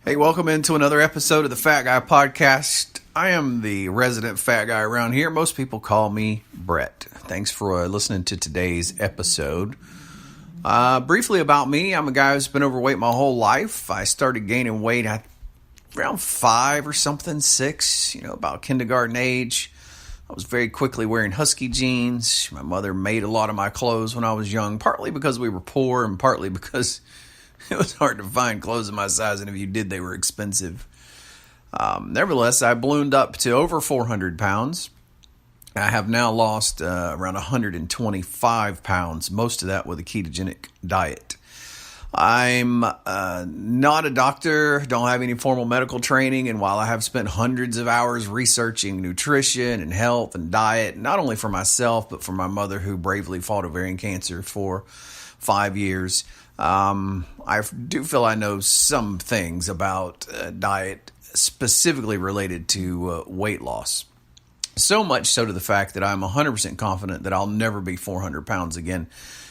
Hey, welcome into another episode of the Fat Guy Podcast. I am the resident fat guy around here. Most people call me Brett. Thanks for listening to today's episode. Briefly about me, I'm a guy who's been overweight my whole life. I started gaining weight at around 5 or something, 6, about kindergarten age. I was very quickly wearing husky jeans. My mother made a lot of my clothes when I was young, partly because we were poor and partly because it was hard to find clothes in my size, and if you did, they were expensive. Nevertheless, I ballooned up to over 400 pounds. I have now lost around 125 pounds, most of that with a ketogenic diet. I'm not a doctor, don't have any formal medical training, and while I have spent hundreds of hours researching nutrition and health and diet, not only for myself, but for my mother who bravely fought ovarian cancer for 5 years, I do feel I know some things about diet specifically related to weight loss. So much so to the fact that I'm 100% confident that I'll never be 400 pounds again,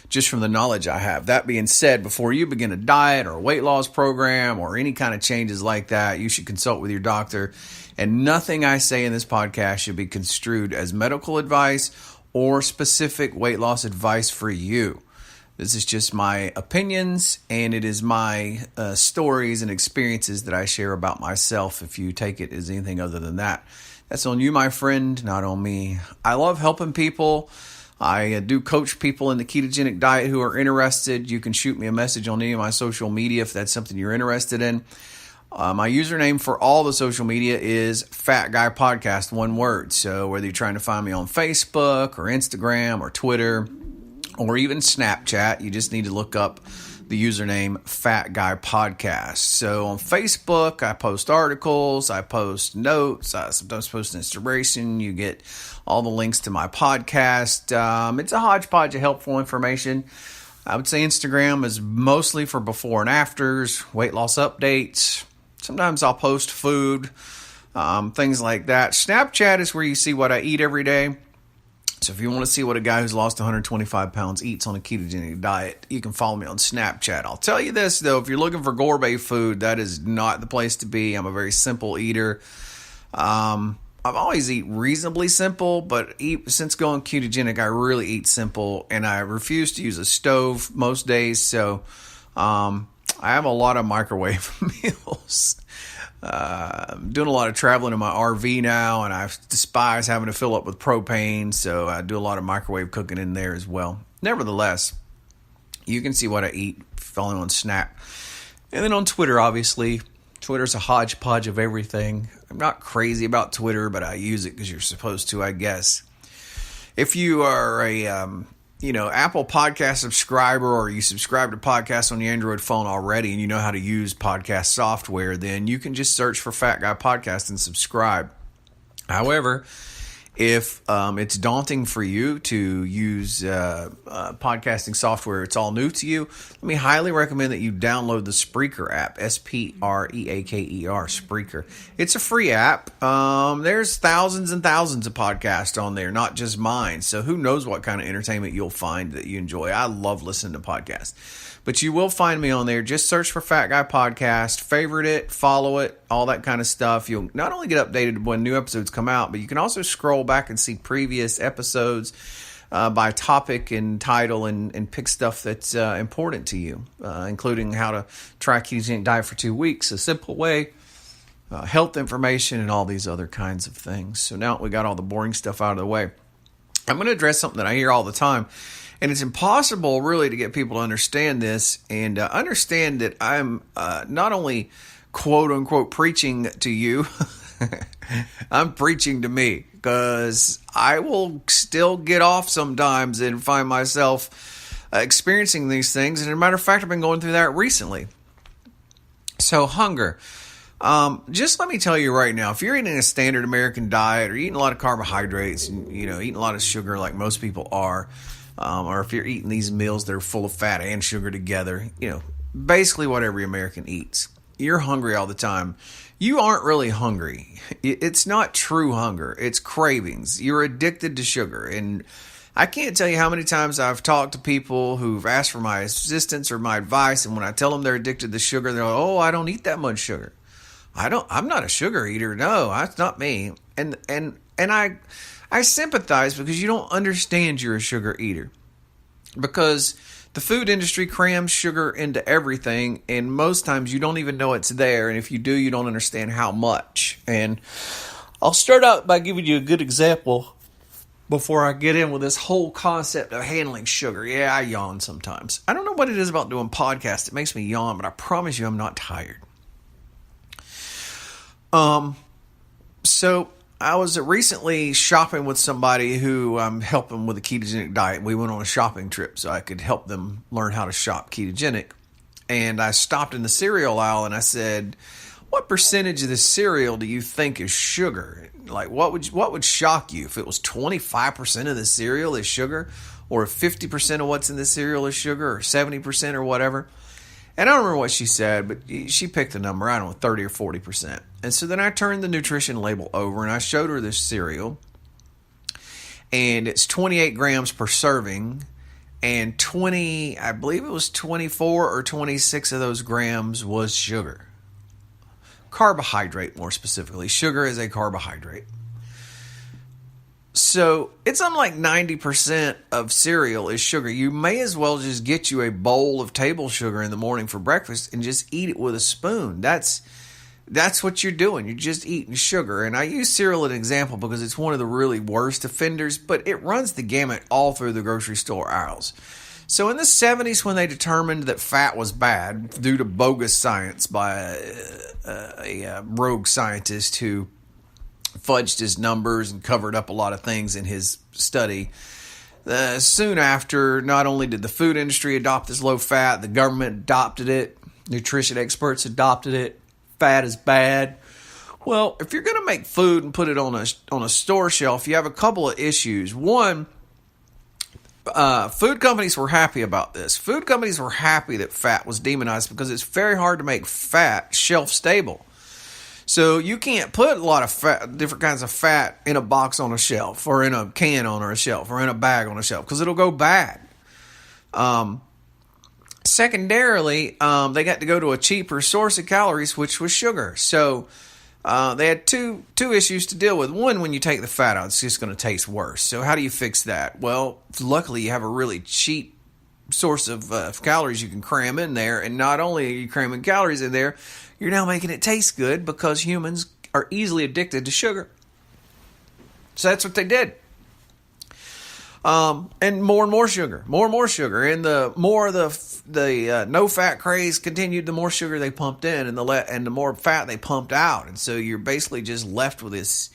just from the knowledge I have. That being said, before you begin a diet or a weight loss program or any kind of changes like that, you should consult with your doctor. And nothing I say in this podcast should be construed as medical advice or specific weight loss advice for you. This is just my opinions, and it is my stories and experiences that I share about myself. If you take it as anything other than that, that's on you, my friend, not on me. I love helping people. I do coach people in the ketogenic diet who are interested. You can shoot me a message on any of my social media if that's something you're interested in. My username for all the social media is Fat Guy Podcast, one word. So whether you're trying to find me on Facebook or Instagram or Twitter, or even Snapchat, you just need to look up the username Fat Guy Podcast. So on Facebook, I post articles, I post notes, I sometimes post inspiration. You get all the links to my podcast. It's a hodgepodge of helpful information. I would say Instagram is mostly for before and afters, weight loss updates. Sometimes I'll post food, things like that. Snapchat is where you see what I eat every day. So if you want to see what a guy who's lost 125 pounds eats on a ketogenic diet, you can follow me on Snapchat. I'll tell you this, though, if you're looking for gourmet food, that is not the place to be. I'm a very simple eater. I've always eat reasonably simple, but since going ketogenic, I really eat simple, and I refuse to use a stove most days, so I have a lot of microwave meals. I'm doing a lot of traveling in my RV now, and I despise having to fill up with propane, so I do a lot of microwave cooking in there as well. Nevertheless, you can see what I eat following on Snap. And then on Twitter, obviously. Twitter's a hodgepodge of everything. I'm not crazy about Twitter, but I use it because you're supposed to, I guess. If you are a Apple Podcast subscriber, or you subscribe to podcasts on your Android phone already and you know how to use podcast software, then you can just search for Fat Guy Podcast and subscribe. However, if it's daunting for you to use podcasting software, it's all new to you, let me highly recommend that you download the Spreaker app, Spreaker, Spreaker. It's a free app. There's thousands and thousands of podcasts on there, not just mine. So who knows what kind of entertainment you'll find that you enjoy. I love listening to podcasts. But you will find me on there. Just search for Fat Guy Podcast, favorite it, follow it, all that kind of stuff. You'll not only get updated when new episodes come out, but you can also scroll back and see previous episodes by topic and title and pick stuff that's important to you, including how to try a ketogenic diet for 2 weeks, a simple way, health information, and all these other kinds of things. So now we got all the boring stuff out of the way. I'm going to address something that I hear all the time. And it's impossible, really, to get people to understand this and understand that I'm not only, quote-unquote, preaching to you, I'm preaching to me, because I will still get off sometimes and find myself experiencing these things. And as a matter of fact, I've been going through that recently. So hunger. Just let me tell you right now, if you're eating a standard American diet or eating a lot of carbohydrates and, eating a lot of sugar like most people are, or if you're eating these meals that are full of fat and sugar together, basically what every American eats, you're hungry all the time. You aren't really hungry. It's not true hunger. It's cravings. You're addicted to sugar. And I can't tell you how many times I've talked to people who've asked for my assistance or my advice, and when I tell them they're addicted to sugar, they're like, oh, I don't eat that much sugar. I'm not a sugar eater. No, that's not me. And I sympathize because you don't understand you're a sugar eater. Because the food industry crams sugar into everything, and most times you don't even know it's there, and if you do, you don't understand how much. And I'll start out by giving you a good example before I get in with this whole concept of handling sugar. Yeah, I yawn sometimes. I don't know what it is about doing podcasts. It makes me yawn, but I promise you I'm not tired. So I was recently shopping with somebody who I'm helping with a ketogenic diet. We went on a shopping trip so I could help them learn how to shop ketogenic. And I stopped in the cereal aisle and I said, what percentage of this cereal do you think is sugar? Like, what would shock you if it was 25% of the cereal is sugar, or if 50% of what's in the cereal is sugar, or 70% or whatever? And I don't remember what she said, but she picked a number, I don't know, 30 or 40%. And so then I turned the nutrition label over and I showed her this cereal. And it's 28 grams per serving. And I believe it was 24 or 26 of those grams was sugar. Carbohydrate, more specifically. Sugar is a carbohydrate. So it's unlike 90% of cereal is sugar. You may as well just get you a bowl of table sugar in the morning for breakfast and just eat it with a spoon. That's what you're doing. You're just eating sugar. And I use cereal as an example because it's one of the really worst offenders, but it runs the gamut all through the grocery store aisles. So in the 70s, when they determined that fat was bad due to bogus science by a rogue scientist who fudged his numbers and covered up a lot of things in his study, soon after, not only did the food industry adopt this low fat, the government adopted it, nutrition experts adopted it. Fat is bad. Well, if you're going to make food and put it on a store shelf, you have a couple of issues. One, food companies were happy about this. Food companies were happy that fat was demonized because it's very hard to make fat shelf stable. So you can't put a lot of fat, different kinds of fat in a box on a shelf, or in a can on a shelf, or in a bag on a shelf, because it'll go bad. Secondarily, they got to go to a cheaper source of calories, which was sugar. So they had two issues to deal with. One, when you take the fat out, it's just going to taste worse. So how do you fix that? Well, luckily you have a really cheap source of calories you can cram in there. And not only are you cramming calories in there, you're now making it taste good because humans are easily addicted to sugar. So that's what they did. And more sugar. And the more the no fat craze continued, the more sugar they pumped in, and the more fat they pumped out. And so you're basically just left with this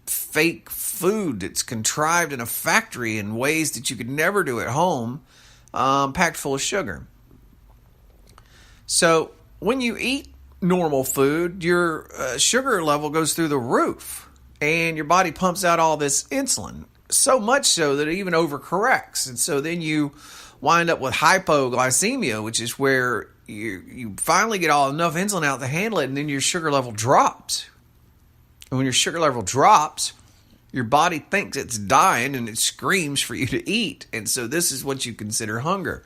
fake food that's contrived in a factory in ways that you could never do at home, packed full of sugar. So when you eat normal food, your sugar level goes through the roof, and your body pumps out all this insulin. So much so that it even overcorrects. And so then you wind up with hypoglycemia, which is where you finally get enough insulin out to handle it, and then your sugar level drops. And when your sugar level drops, your body thinks it's dying and it screams for you to eat. And so this is what you consider hunger.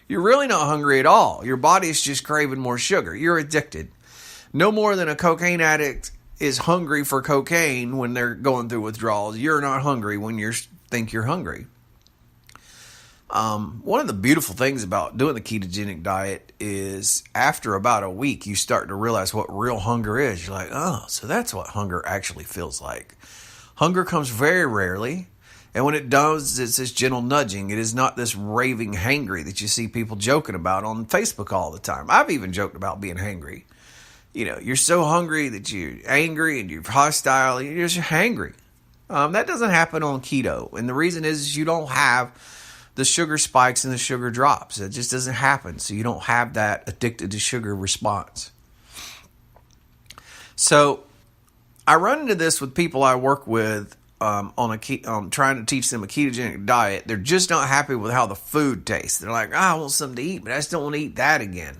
You're really not hungry at all. Your body is just craving more sugar. You're addicted. No more than a cocaine addict is hungry for cocaine when they're going through withdrawals. You're not hungry when you think you're hungry. One of the beautiful things about doing the ketogenic diet is after about a week, you start to realize what real hunger is. You're like, oh, so that's what hunger actually feels like. Hunger comes very rarely. And when it does, it's this gentle nudging. It is not this raving hangry that you see people joking about on Facebook all the time. I've even joked about being hangry. You know, you're so hungry that you're angry and you're hostile. You're just hangry. That doesn't happen on keto. And the reason is you don't have the sugar spikes and the sugar drops. It just doesn't happen. So you don't have that addicted to sugar response. So I run into this with people I work with on trying to teach them a ketogenic diet. They're just not happy with how the food tastes. They're like, I want something to eat, but I just don't want to eat that again.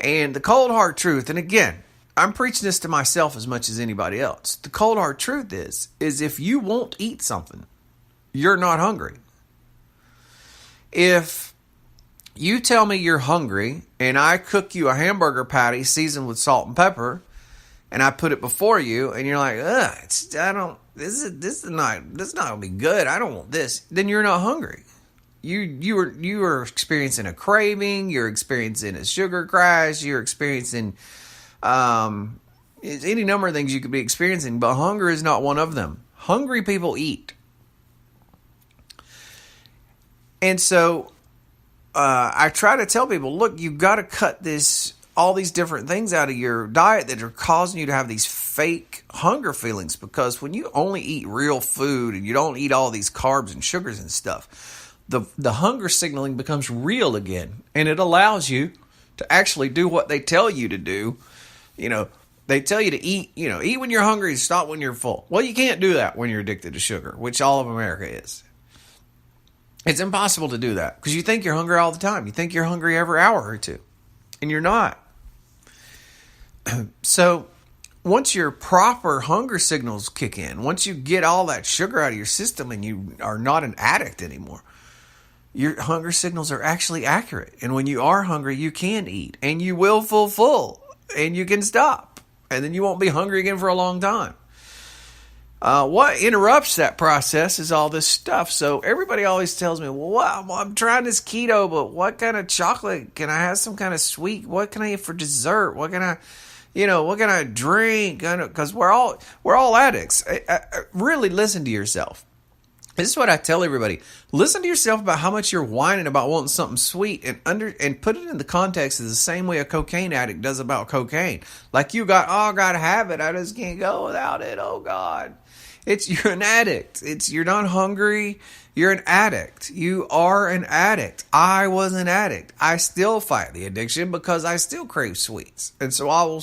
And the cold hard truth, and again, I'm preaching this to myself as much as anybody else. The cold hard truth is if you won't eat something, you're not hungry. If You tell me you're hungry, and I cook you a hamburger patty seasoned with salt and pepper, and I put it before you, and you're like, ugh, this is not gonna be good. I don't want this. Then you're not hungry. You are experiencing a craving. You're experiencing a sugar crash. You're experiencing any number of things you could be experiencing, but hunger is not one of them. Hungry people eat, and so I try to tell people, look, you've got to cut all these different things out of your diet that are causing you to have these fake hunger feelings, because when you only eat real food and you don't eat all these carbs and sugars and stuff, the hunger signaling becomes real again, and it allows you to actually do what they tell you to do. They tell you to eat, eat when you're hungry, stop when you're full. Well, you can't do that when you're addicted to sugar, which all of America is. It's impossible to do that because you think you're hungry all the time. You think you're hungry every hour or two, and you're not. So once your proper hunger signals kick in, once you get all that sugar out of your system and you are not an addict anymore, your hunger signals are actually accurate. And when you are hungry, you can eat, and you will feel full, and you can stop, and then you won't be hungry again for a long time. What interrupts that process is all this stuff. So everybody always tells me, well, I'm trying this keto, but what kind of chocolate? Can I have some kind of sweet? What can I eat for dessert? What can I drink? Because we're all addicts. Really listen to yourself. This is what I tell everybody. Listen to yourself about how much you're whining about wanting something sweet, and put it in the context of the same way a cocaine addict does about cocaine. Like I gotta have it. I just can't go without it. Oh God. You're an addict. You're not hungry. You're an addict. You are an addict. I was an addict. I still fight the addiction because I still crave sweets. And so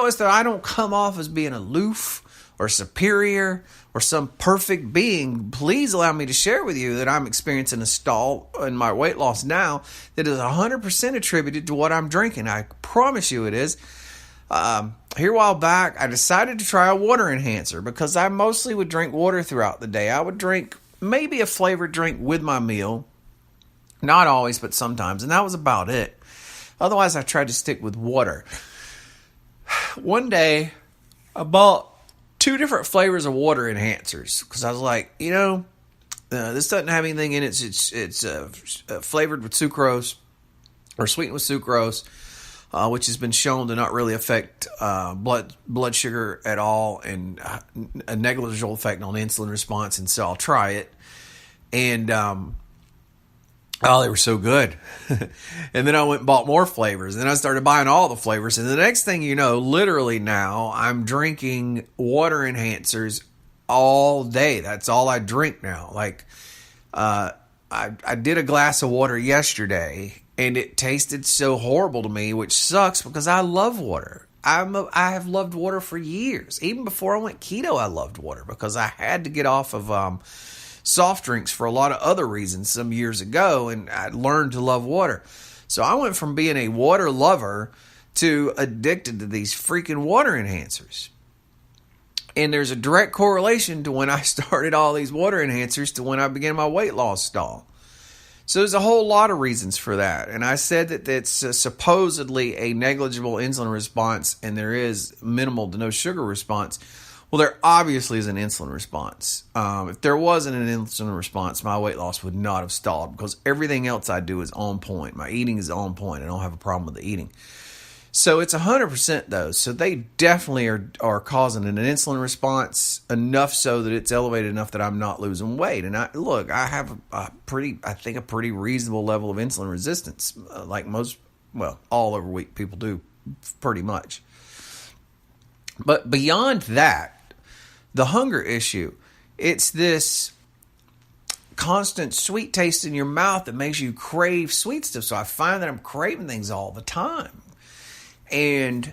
it's that I don't come off as being aloof or superior or some perfect being. Please allow me to share with you that I'm experiencing a stall in my weight loss now that is 100% attributed to what I'm drinking. I promise you it is. Here a while back, I decided to try a water enhancer because I mostly would drink water throughout the day. I would drink maybe a flavored drink with my meal. Not always, but sometimes. And that was about it. Otherwise, I tried to stick with water. One day, I bought 2 different flavors of water enhancers because I was like, this doesn't have anything in it. It's flavored with sucrose or sweetened with sucrose. Which has been shown to not really affect blood sugar at all, and a negligible effect on insulin response. And so I'll try it. And they were so good. And then I went and bought more flavors. And then I started buying all the flavors. And the next thing you know, literally now, I'm drinking water enhancers all day. That's all I drink now. Like I did a glass of water yesterday, and it tasted so horrible to me, which sucks because I love water. I have loved water for years. Even before I went keto, I loved water because I had to get off of soft drinks for a lot of other reasons some years ago, and I learned to love water. So I went from being a water lover to addicted to these freaking water enhancers. And there's a direct correlation to when I started all these water enhancers to when I began my weight loss stall. So there's a whole lot of reasons for that. And I said that it's supposedly a negligible insulin response, and there is minimal to no sugar response. Well, there obviously is an insulin response. If there wasn't an insulin response, my weight loss would not have stalled because everything else I do is on point. My eating is on point. I don't have a problem with the eating. So it's 100% though. So they definitely are causing an insulin response enough so that it's elevated enough that I'm not losing weight. And I have a pretty reasonable level of insulin resistance, like all overweight people do pretty much. But beyond that, the hunger issue, it's this constant sweet taste in your mouth that makes you crave sweet stuff. So I find that I'm craving things all the time. And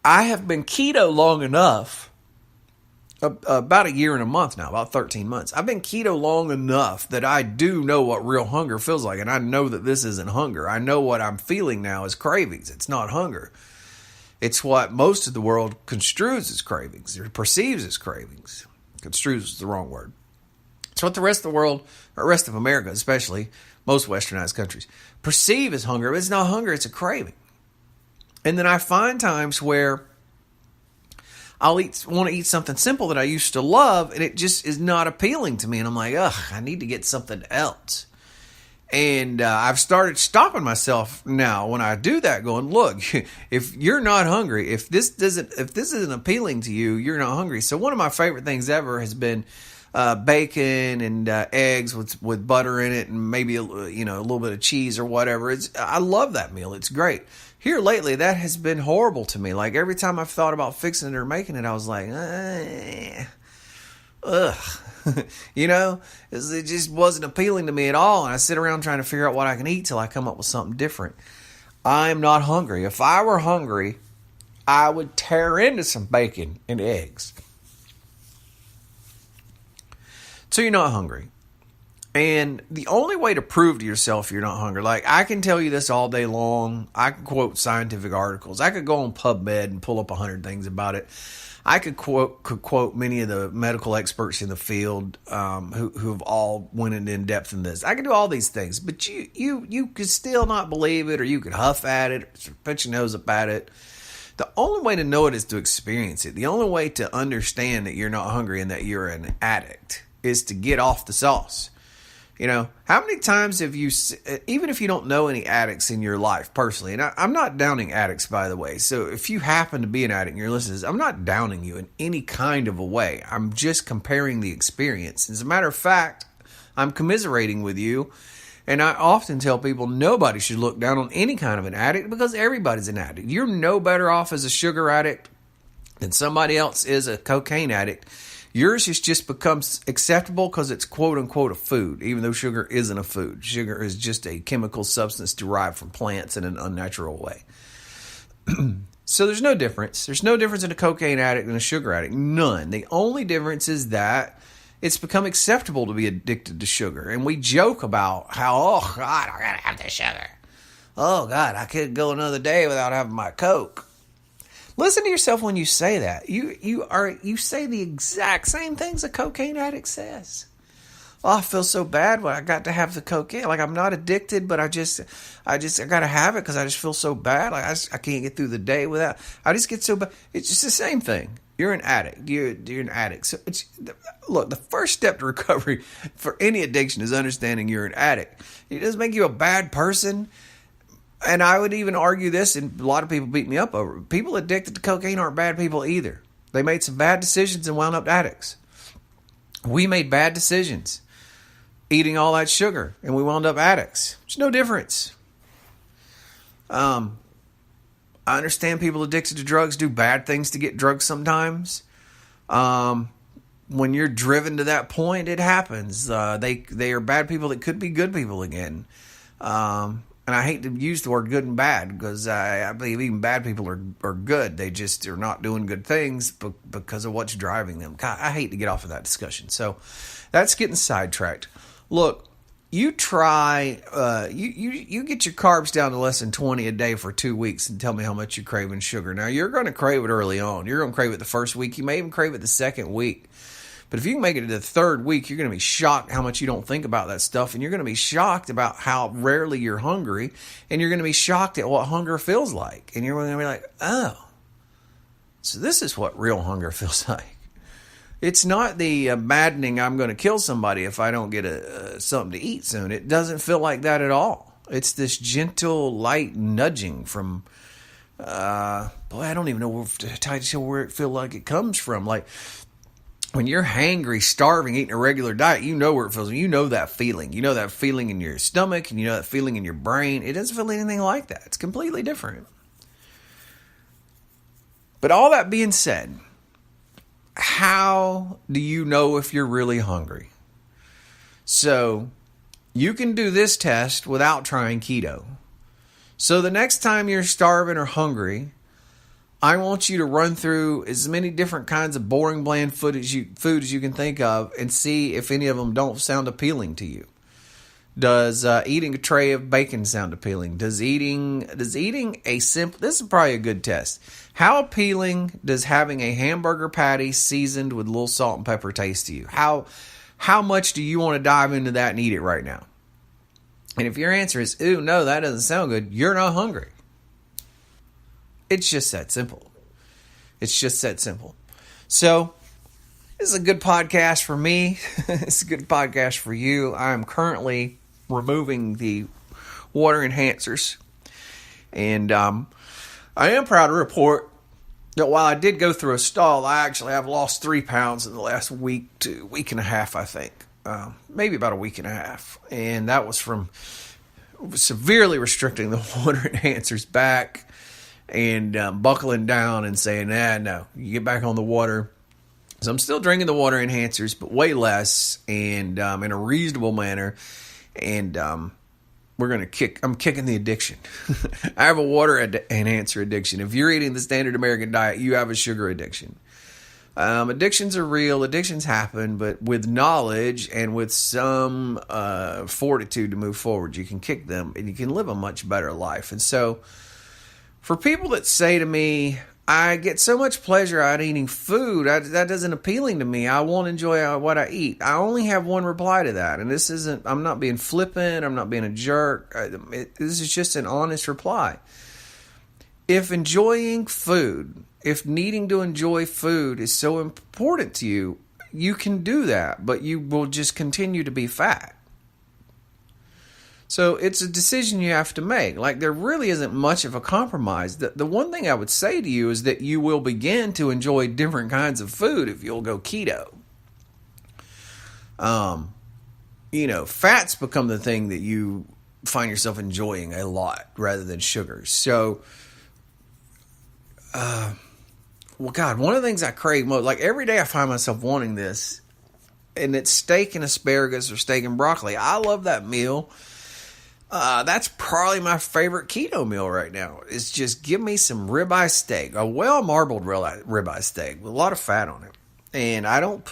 I have been keto long enough, about a year and a month now, about 13 months. I've been keto long enough that I do know what real hunger feels like. And I know that this isn't hunger. I know what I'm feeling now is cravings. It's not hunger. It's what most of the world construes as cravings or perceives as cravings. Construes is the wrong word. It's what the rest of the world, or rest of America especially, most westernized countries, perceive as hunger. But it's not hunger, it's a craving. And then I find times where I'll want to eat something simple that I used to love, and it just is not appealing to me. And I'm like, I need to get something else. And I've started stopping myself now when I do that, going, look, if you're not hungry, if this isn't appealing to you, you're not hungry. So one of my favorite things ever has been bacon and eggs with butter in it, and maybe a little bit of cheese or whatever. I love that meal. It's great. Here lately, that has been horrible to me. Like every time I've thought about fixing it or making it, I was like, ugh. It just wasn't appealing to me at all. And I sit around trying to figure out what I can eat till I come up with something different. I'm not hungry. If I were hungry, I would tear into some bacon and eggs. So you're not hungry. And the only way to prove to yourself you're not hungry, like I can tell you this all day long. I can quote scientific articles. I could go on PubMed and pull up 100 things about it. I could quote many of the medical experts in the field who've all went in depth in this. I could do all these things, but you could still not believe it, or you could huff at it, or put your nose up at it. The only way to know it is to experience it. The only way to understand that you're not hungry and that you're an addict is to get off the sauce. How many times have you, even if you don't know any addicts in your life personally, and I'm not downing addicts, by the way. So if you happen to be an addict and you're listening to this, I'm not downing you in any kind of a way. I'm just comparing the experience. As a matter of fact, I'm commiserating with you. And I often tell people nobody should look down on any kind of an addict, because everybody's an addict. You're no better off as a sugar addict than somebody else is a cocaine addict. Yours has just becomes acceptable because it's quote-unquote a food, even though sugar isn't a food. Sugar is just a chemical substance derived from plants in an unnatural way. So there's no difference. There's no difference in a cocaine addict and a sugar addict. None. The only difference is that it's become acceptable to be addicted to sugar. And we joke about how, oh, God, I got to have this sugar. Oh, God, I couldn't go another day without having my Coke. Listen to yourself when you say that. You say the exact same things a cocaine addict says. Oh, I feel so bad when I got to have the cocaine. Like, I'm not addicted, but I got to have it because I just feel so bad. Like, I can't get through the day without. I just get so bad. It's just the same thing. You're an addict. You're an addict. So look, the first step to recovery for any addiction is understanding you're an addict. It doesn't make you a bad person. And I would even argue this, and a lot of people beat me up over it. People addicted to cocaine aren't bad people either. They made some bad decisions and wound up addicts. We made bad decisions eating all that sugar, and we wound up addicts. There's no difference. I understand people addicted to drugs do bad things to get drugs sometimes. When you're driven to that point, it happens. They are bad people that could be good people again. And I hate to use the word good and bad, because I believe even bad people are good. They just are not doing good things because of what's driving them. God, I hate to get off of that discussion. So that's getting sidetracked. Look, you try, you get your carbs down to less than 20 a day for 2 weeks and tell me how much you're craving sugar. Now, you're going to crave it early on. You're going to crave it the first week. You may even crave it the second week. But if you can make it to the third week, you're going to be shocked how much you don't think about that stuff. And you're going to be shocked about how rarely you're hungry. And you're going to be shocked at what hunger feels like. And you're going to be like, oh, so this is what real hunger feels like. It's not the maddening I'm going to kill somebody if I don't get something to eat soon. It doesn't feel like that at all. It's this gentle, light nudging from, I don't even know where it feels like it comes from. Like, when you're hangry, starving, eating a regular diet, you know where it feels. You know that feeling. You know that feeling in your stomach, and you know that feeling in your brain. It doesn't feel anything like that. It's completely different. But all that being said, how do you know if you're really hungry? So you can do this test without trying keto. So the next time you're starving or hungry, I want you to run through as many different kinds of boring, bland food as you can think of and see if any of them don't sound appealing to you. Does eating a tray of bacon sound appealing? Does eating a simple... This is probably a good test. How appealing does having a hamburger patty seasoned with a little salt and pepper taste to you? How much do you want to dive into that and eat it right now? And if your answer is, ooh, no, that doesn't sound good, you're not hungry. It's just that simple. It's just that simple. So, this is a good podcast for me. It's a good podcast for you. I'm currently removing the water enhancers. And I am proud to report that while I did go through a stall, I actually have lost 3 pounds in the last week to week and a half, I think. Maybe about a week and a half. And that was from severely restricting the water enhancers back and buckling down and saying, no, you get back on the water. So I'm still drinking the water enhancers, but way less and in a reasonable manner. And I'm kicking the addiction. I have a water enhancer addiction. If you're eating the standard American diet, you have a sugar addiction. Addictions are real. Addictions happen, but with knowledge and with some fortitude to move forward, you can kick them and you can live a much better life. And so for people that say to me, I get so much pleasure out of eating food, that isn't appealing to me. I won't enjoy what I eat. I only have one reply to that. And I'm not being flippant. I'm not being a jerk. This is just an honest reply. If enjoying food, if needing to enjoy food is so important to you, you can do that, but you will just continue to be fat. So it's a decision you have to make. Like, there really isn't much of a compromise. The one thing I would say to you is that you will begin to enjoy different kinds of food if you'll go keto. Fats become the thing that you find yourself enjoying a lot rather than sugars. So, one of the things I crave most, like every day I find myself wanting this, and it's steak and asparagus or steak and broccoli. I love that meal. That's probably my favorite keto meal right now. Is just give me some ribeye steak, a well-marbled ribeye steak with a lot of fat on it. And I don't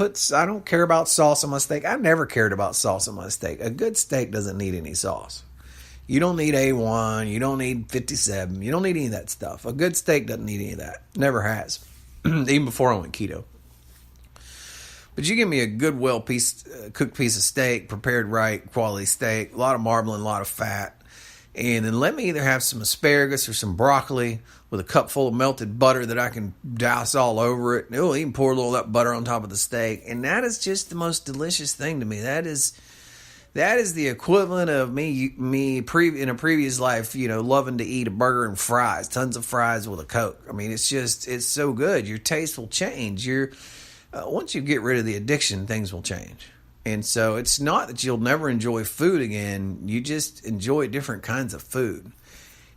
care about sauce on my steak. I never cared about sauce on my steak. A good steak doesn't need any sauce. You don't need A1. You don't need 57. You don't need any of that stuff. A good steak doesn't need any of that. Never has. Even before I went keto. But you give me a good, cooked piece of steak, prepared right, quality steak, a lot of marbling, a lot of fat. And then let me either have some asparagus or some broccoli with a cup full of melted butter that I can douse all over it. Oh, even pour a little of that butter on top of the steak. And that is just the most delicious thing to me. That is the equivalent of me in a previous life, loving to eat a burger and fries, tons of fries with a Coke. I mean, it's so good. Your taste will change. Once you get rid of the addiction, things will change. And so it's not that you'll never enjoy food again. You just enjoy different kinds of food.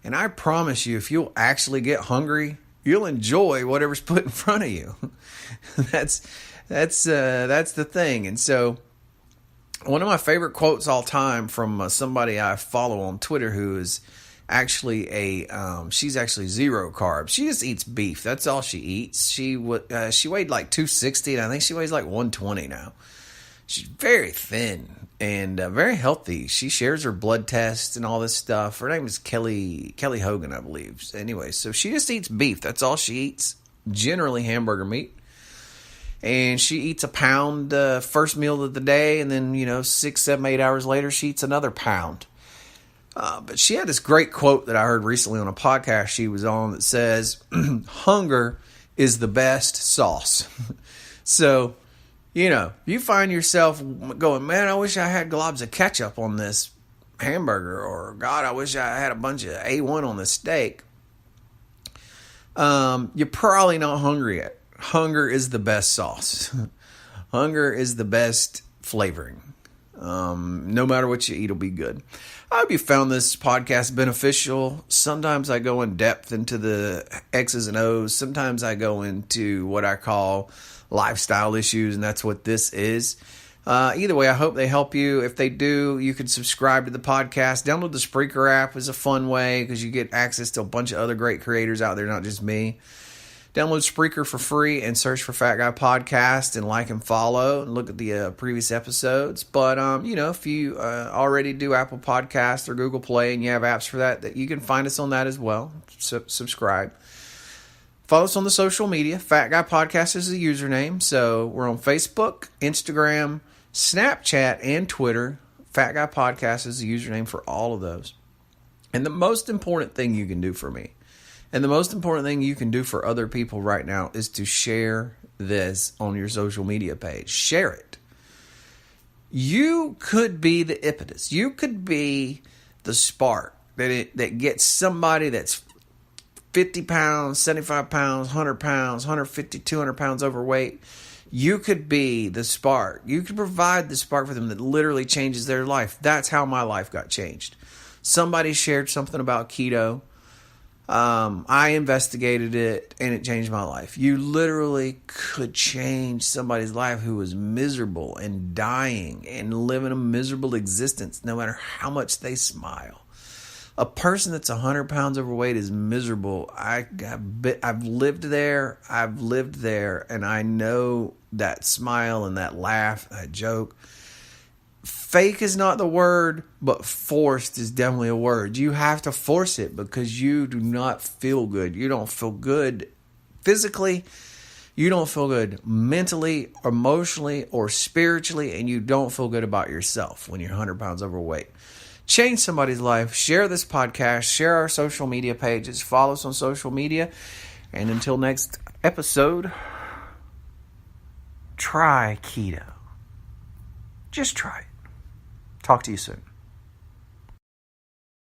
And I promise you, if you'll actually get hungry, you'll enjoy whatever's put in front of you. That's the thing. And so one of my favorite quotes all time from somebody I follow on Twitter who is actually she's actually zero carbs. She just eats beef. That's all she eats. She weighed like 260, and I think she weighs like 120 now. She's very thin and very healthy. She shares her blood tests and all this stuff. Her name is Kelly Hogan, I believe. Anyway, so she just eats beef. That's all she eats. Generally hamburger meat. And she eats a pound first meal of the day, and then 6, 7, 8 hours later, she eats another pound. But she had this great quote that I heard recently on a podcast she was on that says, hunger is the best sauce. So, you find yourself going, man, I wish I had globs of ketchup on this hamburger, or God, I wish I had a bunch of A1 on this steak. You're probably not hungry yet. Hunger is the best sauce. Hunger is the best flavoring. No matter what you eat, it'll be good. I hope you found this podcast beneficial. Sometimes I go in depth into the X's and O's. Sometimes I go into what I call lifestyle issues, and that's what this is. Either way, I hope they help you. If they do, you can subscribe to the podcast. Download the Spreaker app is a fun way because you get access to a bunch of other great creators out there, not just me. Download Spreaker for free and search for Fat Guy Podcast and like and follow and look at the previous episodes. But, if you already do Apple Podcasts or Google Play and you have apps for that you can find us on that as well. So, subscribe. Follow us on the social media. Fat Guy Podcast is the username. So we're on Facebook, Instagram, Snapchat and Twitter. Fat Guy Podcast is the username for all of those. And the most important thing you can do for me, and the most important thing you can do for other people right now, is to share this on your social media page. Share it. You could be the impetus. You could be the spark that gets somebody that's 50 pounds, 75 pounds, 100 pounds, 150, 200 pounds overweight. You could be the spark. You could provide the spark for them that literally changes their life. That's how my life got changed. Somebody shared something about keto. I investigated it, and it changed my life. You literally could change somebody's life who was miserable and dying and living a miserable existence, no matter how much they smile. A person that's 100 pounds overweight is miserable. I've lived there. And I know that smile and that laugh, that joke. Fake is not the word, but forced is definitely a word. You have to force it because you do not feel good. You don't feel good physically. You don't feel good mentally, emotionally, or spiritually, and you don't feel good about yourself when you're 100 pounds overweight. Change somebody's life. Share this podcast. Share our social media pages. Follow us on social media. And until next episode, try keto. Just try it. Talk to you soon.